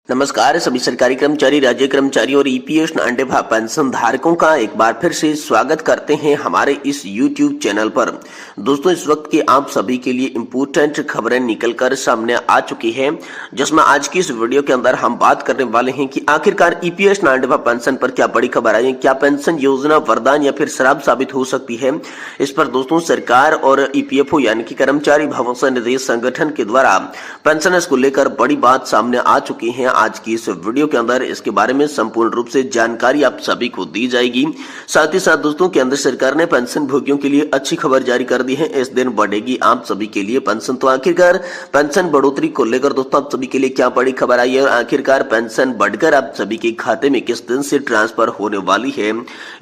नमस्कार सभी सरकारी कर्मचारी, राज्य कर्मचारी और ईपीएस नांडेभा पेंशन धारकों का एक बार फिर से स्वागत करते हैं हमारे इस YouTube चैनल पर। दोस्तों, इस वक्त की आप सभी के लिए इम्पोर्टेंट खबरें निकलकर सामने आ चुकी हैं, जिसमें आज की इस वीडियो के अंदर हम बात करने वाले हैं कि आखिरकार ईपीएस नांडेभा पेंशन पर क्या बड़ी खबर आई है। क्या पेंशन योजना वरदान या फिर श्राप साबित हो सकती है? इस पर दोस्तों सरकार और ईपीएफओ यानी कि कर्मचारी भविष्य निधि संगठन के द्वारा पेंशनर्स को लेकर बड़ी बात सामने आ चुकी है। आज की इस वीडियो के अंदर इसके बारे में संपूर्ण रूप से जानकारी आप सभी को दी जाएगी। साथ ही साथ दोस्तों केंद्र सरकार ने पेंशन भोगियों के लिए अच्छी खबर जारी कर दी है। इस दिन बढ़ेगी आप सभी के लिए पेंशन। तो आखिरकार पेंशन बढ़ोतरी को लेकर दोस्तों आप सभी के लिए क्या बड़ी खबर आई है और आखिरकार पेंशन बढ़कर आप सभी के खाते में किस दिन से ट्रांसफर होने वाली है,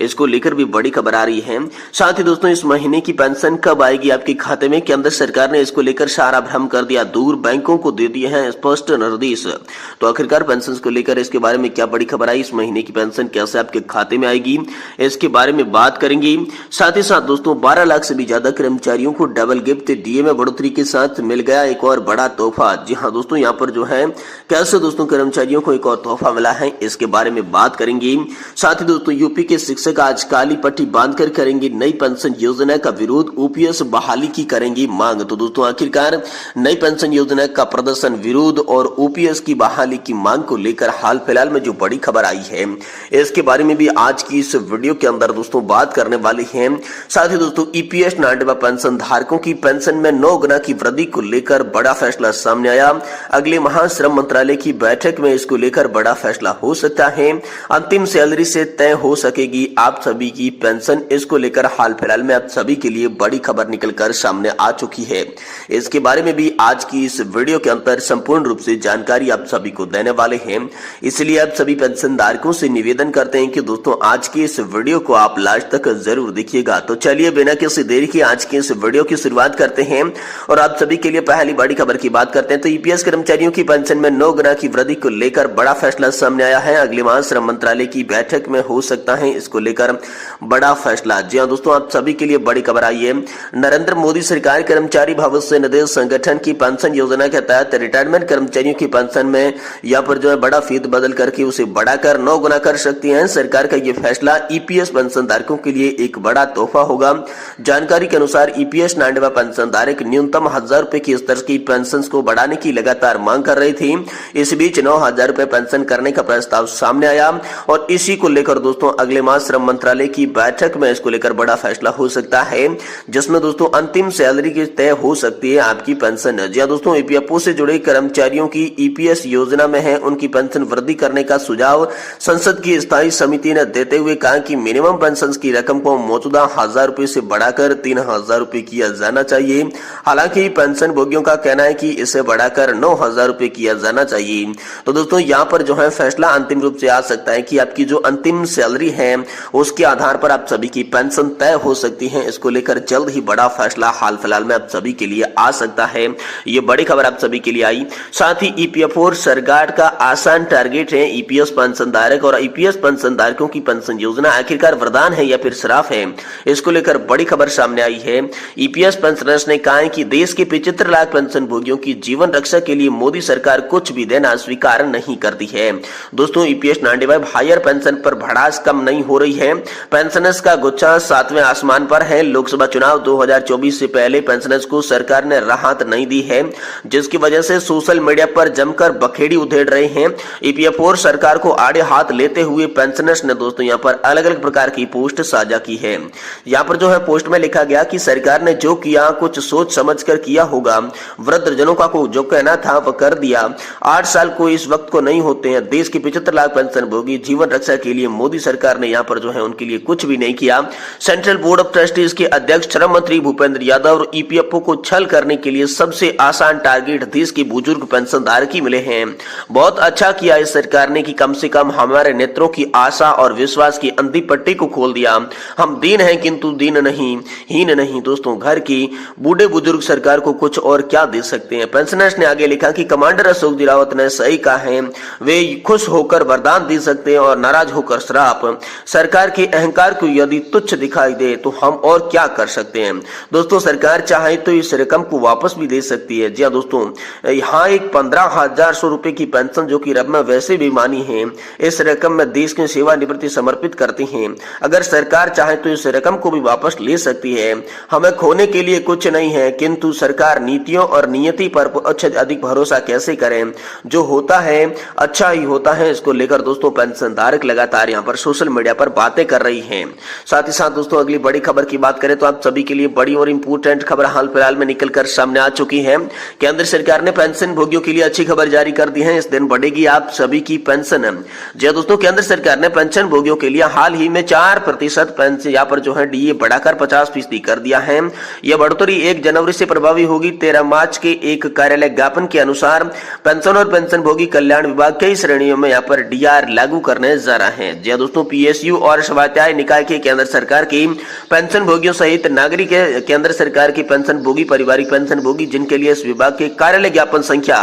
इसको लेकर भी बड़ी खबर आ रही है। साथ ही दोस्तों इस महीने की पेंशन कब आएगी आपके खाते में, केंद्र सरकार ने इसको लेकर सारा भ्रम कर दिया दूर, बैंकों को दे दिए हैं स्पष्ट निर्देश। तो आखिरकार पेंशन को लेकर इसके बारे में क्या बड़ी खबर आई, इस महीने की पेंशन कैसे आपके खाते में आएगी, इसके बारे में बात करेंगे। साथ ही साथ दोस्तों 12 लाख से भी ज्यादा कर्मचारियों को डबल गिफ्ट डीए में बढ़ोतरी के साथ मिल गया एक और बड़ा तोहफा। जी हां दोस्तों, यहाँ पर जो है कैसे दोस्तों कर्मचारियों को एक और तोहफा मिला है, इसके बारे में बात करेंगे। साथ ही दोस्तों यूपी के शिक्षक आज काली पट्टी बांधकर करेंगे नई पेंशन योजना का विरोध, ओपीएस बहाली की करेंगी मांग। तो दोस्तों आखिरकार नई पेंशन योजना का प्रदर्शन, विरोध और ओपीएस की बहाली की मांग को लेकर हाल फिलहाल में जो बड़ी खबर आई है, इसके बारे में भी आज की इस वीडियो के अंदर दोस्तों बात करने वाले हैं। साथ ही दोस्तों ईपीएस नांडेभा पेंशन धारकों की पेंशन में 9 गुना की वृद्धि को लेकर बड़ा फैसला सामने आया। अगले माह श्रम मंत्रालय की बैठक में इसको लेकर बड़ा फैसला हो सकता है। अंतिम सैलरी से तय हो सकेगी आप सभी की पेंशन। इसको लेकर हाल फिलहाल में आप सभी के लिए बड़ी खबर निकलकर सामने आ चुकी है। इसके बारे में भी आज की इस वीडियो के अंदर संपूर्ण रूप से जानकारी आप सभी को देने वाले हैं। इसलिए आप सभी पेंशन धारकों से निवेदन करते हैं कि दोस्तों आज की इस वीडियो को आप लास्ट तक जरूर देखिएगा। तो चलिए बिना किसी देरी के आज की इस वीडियो की शुरुआत करते हैं और आप सभी के लिए पहली बड़ी खबर की बात करते हैं। तो ईपीएस कर्मचारियों की पेंशन में 9 गुना की वृद्धि को लेकर बड़ा फैसला सामने आया है। अगले माह श्रम मंत्रालय की बैठक में हो सकता है इसको लेकर बड़ा फैसला। जी हाँ दोस्तों, आप सभी के लिए बड़ी खबर आई है। नरेंद्र मोदी सरकार कर्मचारी भविष्य निधि संगठन की पेंशन योजना के तहत रिटायरमेंट कर्मचारियों की पेंशन में यहाँ पर जो है बड़ा फीस बदल करके उसे बढ़ाकर 9 गुना कर सकती है। सरकार का यह फैसला ईपीएस पेंशन धारकों के लिए एक बड़ा तोहफा होगा। जानकारी के अनुसार ईपीएस नांडेभा पेंशन धारक न्यूनतम 1000 रुपए की स्तर की पेंशन को बढ़ाने की लगातार मांग कर रही थी। इस बीच 9000 रुपए पेंशन करने का प्रस्ताव सामने आया और इसी को लेकर दोस्तों अगले माह श्रम मंत्रालय की बैठक में इसको लेकर बड़ा फैसला हो सकता है, जिसमें दोस्तों अंतिम सैलरी की तय हो सकती है आपकी पेंशन। जी हां दोस्तों, ईपीएफओ से जुड़े कर्मचारियों की ईपीएस योजना में है उनकी पेंशन वृद्धि करने का सुझाव संसद की स्थायी समिति ने देते हुए कहा कि मिनिमम पेंशन की रकम को मौजूदा 1000 रुपए से बढ़ाकर 3000 रुपए किया जाना चाहिए। हालांकि पेंशन भोगियों का कहना है कि इसे बढ़ाकर 9000 रुपए किया जाना चाहिए। तो दोस्तों यहाँ पर जो है फैसला अंतिम रूप से आ सकता है कि आपकी जो अंतिम सैलरी है उसके आधार पर आप सभी की पेंशन तय हो सकती है। इसको लेकर जल्द ही बड़ा फैसला हाल फिलहाल में आप सभी के लिए आ सकता है। ये बड़ी खबर आप सभी के लिए आई। साथ ही ईपीएफओ और सरकार का आसान टारगेट है ईपीएस पेंशन धारक और ईपीएस पेंशन धारकों की पेंशन योजना आखिरकार वरदान है या फिर श्राप है, इसको लेकर बड़ी खबर सामने आई है। ईपीएस पेंशनर्स ने कहा है कि देश के 75 लाख पेंशन भोगियों की जीवन रक्षा के लिए मोदी सरकार कुछ भी देना स्वीकार नहीं करती है। दोस्तों ईपीएस नांडेभा हायर पेंशन पर भड़ास कम नहीं हो रही है। पेंशनर्स का गुच्छा 7वें आसमान पर है। लोकसभा चुनाव 2024 से पहले पेंशनर्स को सरकार ने राहत नहीं दी है, जिसकी वजह से सोशल मीडिया पर जमकर बखेड़ी उधेड़ रहे हैं। ईपीएफओ और सरकार को आड़े हाथ लेते हुए पेंशनर्स ने दोस्तों यहाँ पर अलग अलग प्रकार की पोस्ट साझा की है। यहाँ पर जो है पोस्ट में लिखा गया कि सरकार ने जो किया कुछ सोच समझ कर किया होगा। वृद्धजनों का को जो कहना था वह कर दिया। 8 साल को इस वक्त को नहीं होते हैं। देश के 75 लाख पेंशन भोगी जीवन रक्षा के लिए मोदी सरकार ने यहाँ पर जो है उनके लिए कुछ भी नहीं किया। सेंट्रल बोर्ड ऑफ ट्रस्टीज के अध्यक्ष श्रम मंत्री भूपेंद्र यादव और ईपीएफओ को छल करने के लिए सबसे आसान टारगेट देश के बुजुर्ग पेंशन धारक ही मिले हैं। बहुत अच्छा किया इस सरकार ने कि कम से कम हमारे नेत्रों की आशा और विश्वास की अंधी पट्टी को खोल दिया। हम दीन हैं किंतु दीन नहीं, हीन नहीं। दोस्तों घर की बूढ़े बुजुर्ग सरकार को कुछ और क्या दे सकते हैं। पेंशनर्स ने आगे लिखा कि कमांडर अशोक रावत ने सही कहा है, वे खुश होकर वरदान दे सकते हैं और नाराज होकर श्राप। सरकार के अहंकार को यदि तुच्छ दिखाई दे तो हम और क्या कर सकते हैं। दोस्तों सरकार चाहे तो इस रकम को वापस भी दे सकती है। जी हाँ दोस्तों, यहाँ एक 15,100 रुपए की पेंशन जो कि रकम में वैसे भी मानी है, इस रकम में देश की सेवानिवृत्ति समर्पित करते हैं। अगर सरकार चाहे तो इस रकम को भी वापस ले सकती है। हमें खोने के लिए कुछ नहीं है, किंतु सरकार नीतियों और नियति पर अधिक भरोसा कैसे करें। जो होता है अच्छा ही होता है। इसको लेकर दोस्तों पेंशन धारक लगातार यहाँ पर सोशल मीडिया पर बातें कर रही हैं। साथ ही साथ दोस्तों अगली बड़ी खबर की बात करें तो आप सभी के लिए बड़ी और इंपोर्टेंट खबर हाल फिलहाल में निकलकर सामने आ चुकी है। केंद्र सरकार ने पेंशन भोगियों के लिए अच्छी खबर जारी कर दी है। इस दिन बढ़ेगी आप सभी की पेंशन। जी दोस्तों, केंद्र सरकार ने पेंशन भोगियों के लिए हाल ही में 4% पेंशन यहाँ पर जो है डीए बढ़ाकर 50% कर दिया है। यह बढ़ोतरी 1 जनवरी से प्रभावी होगी। 13 मार्च के एक कार्यालय ज्ञापन के अनुसार पेंशन और पेंशन भोगी कल्याण विभाग कई श्रेणियों में यहाँ पर डीआर लागू करने जा रहा है। जी दोस्तों, पीएसयू और स्वायत्त निकाय के केंद्र सरकार की पेंशन भोगियों सहित नागरिक केंद्र सरकार की पेंशन भोगी, पारिवारिक पेंशन भोगी जिनके लिए इस विभाग के कार्यालय ज्ञापन संख्या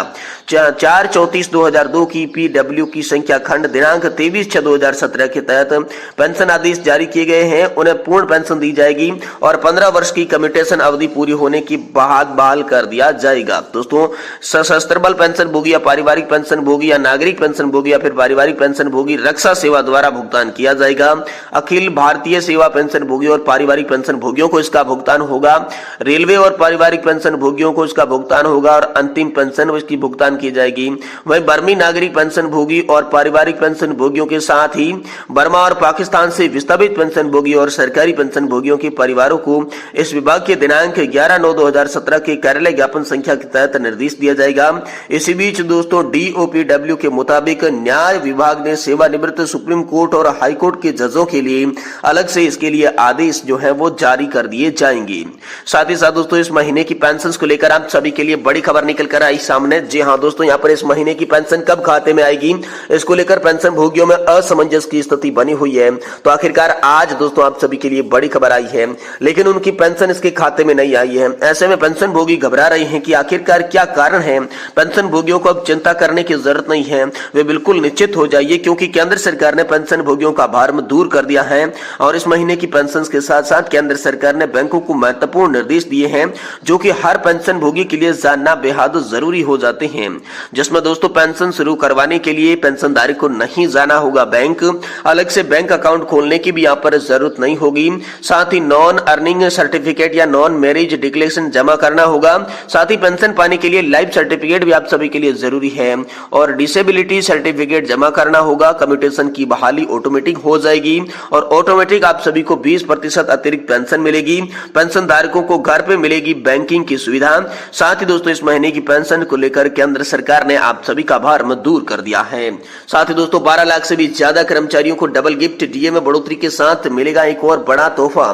434/2002 की पीडब्ल्यू की संख्या खंड दिनांक 23/6/2017 के तहत पेंशन आदेश जारी किए गए हैं, उन्हें पूर्ण पेंशन दी जाएगी और 15 वर्ष की कम्यूटेशन अवधि पूरी होने की बाद बहाल कर दिया जाएगा। दोस्तों, सशस्त्र बल पेंशन भोगी या पारिवारिक पेंशन भोगी या नागरिक पेंशन भोगी या फिर पारिवारिक पेंशन भोगी रक्षा सेवा द्वारा भुगतान किया जाएगा। अखिल भारतीय सेवा पेंशन भोगी और पारिवारिक पेंशन भोगियों को इसका भुगतान होगा। रेलवे और पारिवारिक पेंशन भोगियों को इसका भुगतान होगा और अंतिम पेंशन इसकी भुगतान की जाएगी। वहीं बर्मी नागरिक पेंशन भोगी और पारिवारिक पेंशन भोगियों के साथ ही बर्मा और पाकिस्तान से विस्थापित पेंशन भोगी और सरकारी पेंशन भोगियों के परिवारों को इस विभाग के दिनांक 11/9/2017 के कार्यालय ज्ञापन संख्या के तहत निर्देश दिया जाएगा। इसी बीच दोस्तों डीओपीडब्ल्यू के मुताबिक न्याय विभाग ने सेवानिवृत्त सुप्रीम कोर्ट और हाई कोर्ट के जजों के लिए अलग से इसके लिए आदेश जो है वो जारी कर दिए जाएंगे। साथ ही साथ दोस्तों इस महीने की पेंशन को लेकर आप सभी के लिए बड़ी खबर निकल कर आई सामने। जी हाँ दोस्तों, यहाँ पर इस महीने की पेंशन कब खाते में आएगी, इसको लेकर पेंशन भोगियों में असमंजस की स्थिति बनी हुई है। तो आखिरकार आज दोस्तों आप सभी के लिए बड़ी खबर आई है, लेकिन उनकी पेंशन इसके खाते में नहीं आई है। ऐसे में पेंशन भोगी घबरा रहे हैं कि आखिरकार क्या कारण है। पेंशन भोगियों को अब चिंता करने की जरूरत नहीं है, वे बिल्कुल निश्चित हो जाइए क्योंकि केंद्र सरकार ने पेंशन भोगियों का भार दूर कर दिया है और इस महीने की पेंशन के साथ साथ केंद्र सरकार ने बैंकों को महत्वपूर्ण निर्देश दिए हैं जो कि हर पेंशन भोगी के लिए जानना बेहद जरूरी हो जाते हैं। जिसमें दोस्तों पेंशन शुरू करवाने के लिए पेंशनधारी को नहीं जाना होगा बैंक, अलग से बैंक अकाउंट खोलने की भी यहाँ पर जरूरत नहीं होगी। साथ ही नॉन अर्निंग सर्टिफिकेट या नॉन मैरिज डिक्लेरेशन जमा करना होगा। साथ ही पेंशन पाने के लिए लाइफ सर्टिफिकेट भी आप सभी के लिए जरूरी है और डिसेबिलिटी सर्टिफिकेट जमा करना होगा। कम्यूटेशन की बहाली ऑटोमेटिक हो जाएगी और ऑटोमेटिक आप सभी को 20% अतिरिक्त पेंशन मिलेगी। पेंशन धारकों को घर पे मिलेगी बैंकिंग की सुविधा। साथ ही दोस्तों इस महीने की पेंशन को लेकर केंद्र सरकार ने आप सभी का भार दूर कर दिया है। साथ ही दोस्तों 12 लाख से भी ज्यादा कर्मचारियों को डबल गिफ्ट डीए में बढ़ोतरी के साथ मिलेगा एक और बड़ा तोहफा।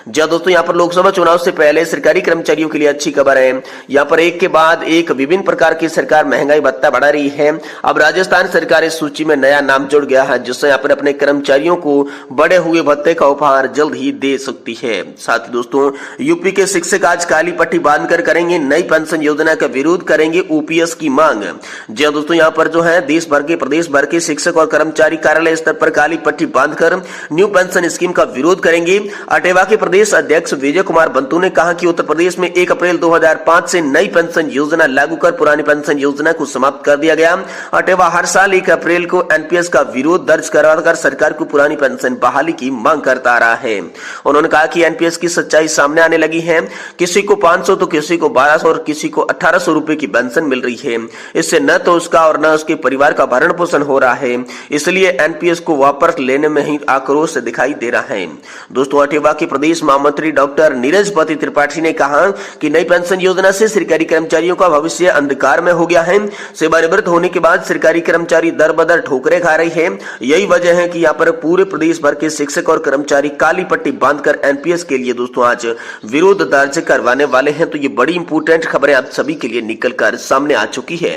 जब दोस्तों यहाँ पर लोकसभा चुनाव से पहले सरकारी कर्मचारियों के लिए अच्छी खबर है। यहाँ पर एक के बाद एक विभिन्न प्रकार की सरकार महंगाई भत्ता बढ़ा रही है। अब राजस्थान सरकार इस सूची में नया नाम जुड़ गया है जिससे यहाँ पर अपने कर्मचारियों को बढ़े हुए भत्ते का उपहार जल्द ही दे सकती है। साथ ही दोस्तों यूपी के शिक्षक आज काली पट्टी बांधकर करेंगे नई पेंशन योजना का विरोध, करेंगे ओपीएस की मांग। जी दोस्तों यहाँ पर जो है देश भर के प्रदेश भर के शिक्षक और कर्मचारी कार्यालय स्तर पर काली पट्टी बांधकर न्यू पेंशन स्कीम का विरोध करेंगे। अटेवा के प्रदेश अध्यक्ष विजय कुमार बंतु ने कहा कि उत्तर प्रदेश में 1 अप्रैल 2005 से नई पेंशन योजना लागू कर पुरानी पेंशन योजना को समाप्त कर दिया गया। अटेवा हर साल 1 अप्रैल को एनपीएस का विरोध दर्ज कराकर सरकार को पुरानी पेंशन बहाली की मांग करता रहा है। उन्होंने कहा कि एनपीएस की सच्चाई सामने आने लगी है। किसी को 500 तो किसी को 1200 और किसी को 1800 रुपए की पेंशन मिल रही है। इससे न तो उसका और न उसके परिवार का भरण पोषण हो रहा है। इसलिए एनपीएस को वापस लेने में ही आक्रोश दिखाई दे रहा है। दोस्तों अटेवा के प्रदेश महामंत्री डॉक्टर नीरजपति त्रिपाठी ने कहा कि नई पेंशन योजना से सरकारी कर्मचारियों का भविष्य अंधकार में हो गया है। सेवानिवृत्त होने के बाद सरकारी कर्मचारी दर बदर ठोकरें खा रही है। यही वजह है कि यहाँ पर पूरे प्रदेश भर के शिक्षक और कर्मचारी काली पट्टी बांधकर एनपीएस के लिए दोस्तों आज विरोध दर्ज करवाने वाले हैं। तो ये बड़ी इंपोर्टेंट खबरें आप सभी के लिए निकल कर सामने आ चुकी है।